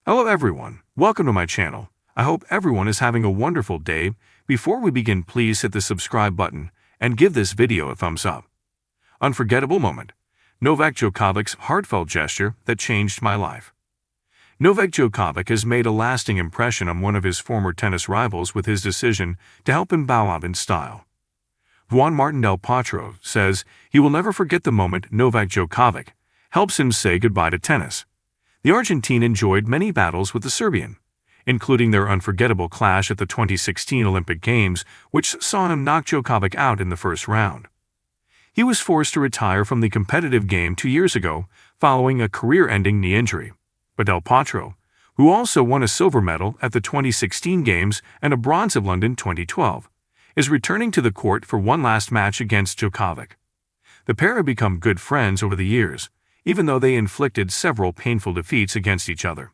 Hello everyone, welcome to my channel. I hope everyone is having a wonderful day. Before we begin, please hit the subscribe button and give this video a thumbs up. Unforgettable moment. Novak Djokovic's heartfelt gesture that changed my life. Novak Djokovic has made a lasting impression on one of his former tennis rivals with his decision to help him bow out in style. Juan Martin Del Potro says he will never forget the moment Novak Djokovic helps him say goodbye to tennis. The Argentine enjoyed many battles with the Serbian, including their unforgettable clash at the 2016 Olympic Games, which saw him knock Djokovic out in the first round. He was forced to retire from the competitive game 2 years ago following a career-ending knee injury. But Del Potro, who also won a silver medal at the 2016 Games and a bronze at London 2012, is returning to the court for one last match against Djokovic. The pair have become good friends over the years, even though they inflicted several painful defeats against each other.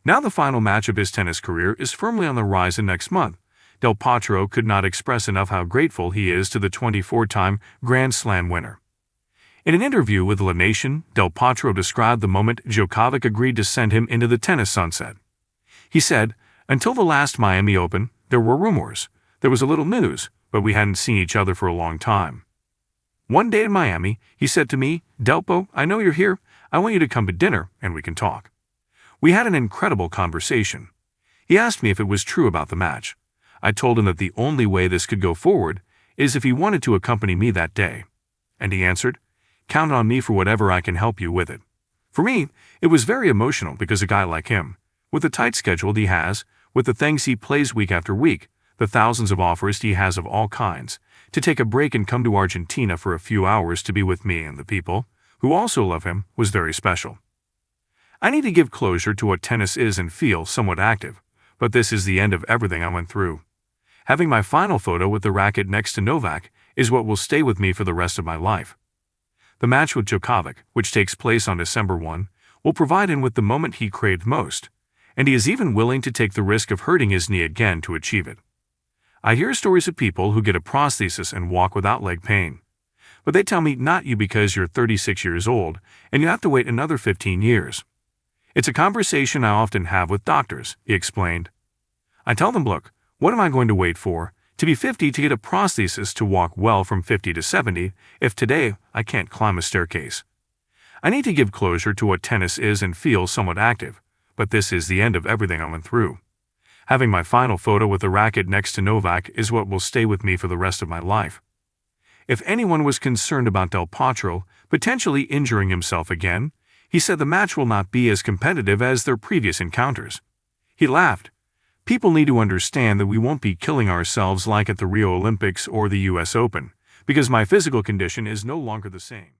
Now the final match of his tennis career is firmly on the horizon next month. Del Potro could not express enough how grateful he is to the 24-time Grand Slam winner. In an interview with La Nation, Del Potro described the moment Djokovic agreed to send him into the tennis sunset. He said, "Until the last Miami Open, there were rumors. There was a little news, but we hadn't seen each other for a long time. One day in Miami, he said to me, 'Delpo, I know you're here. I want you to come to dinner and we can talk.' We had an incredible conversation. He asked me if it was true about the match. I told him that the only way this could go forward is if he wanted to accompany me that day. And he answered, 'Count on me for whatever I can help you with it.' For me, it was very emotional because a guy like him, with the tight schedule he has, with the things he plays week after week, the thousands of offers he has of all kinds, to take a break and come to Argentina for a few hours to be with me and the people who also love him was very special. I need to give closure to what tennis is and feel somewhat active, but this is the end of everything I went through. Having my final photo with the racket next to Novak is what will stay with me for the rest of my life. The match with Djokovic, which takes place on December 1, will provide him with the moment he craved most, and he is even willing to take the risk of hurting his knee again to achieve it. I hear stories of people who get a prosthesis and walk without leg pain. But they tell me not you because you're 36 years old and you have to wait another 15 years. It's a conversation I often have with doctors, he explained. I tell them, look, what am I going to wait for? To be 50 to get a prosthesis to walk well from 50 to 70 if today I can't climb a staircase. I need to give closure to what tennis is and feel somewhat active, but this is the end of everything I went through. Having my final photo with the racket next to Novak is what will stay with me for the rest of my life. If anyone was concerned about Del Potro potentially injuring himself again, he said the match will not be as competitive as their previous encounters. He laughed. People need to understand that we won't be killing ourselves like at the Rio Olympics or the US Open, because my physical condition is no longer the same.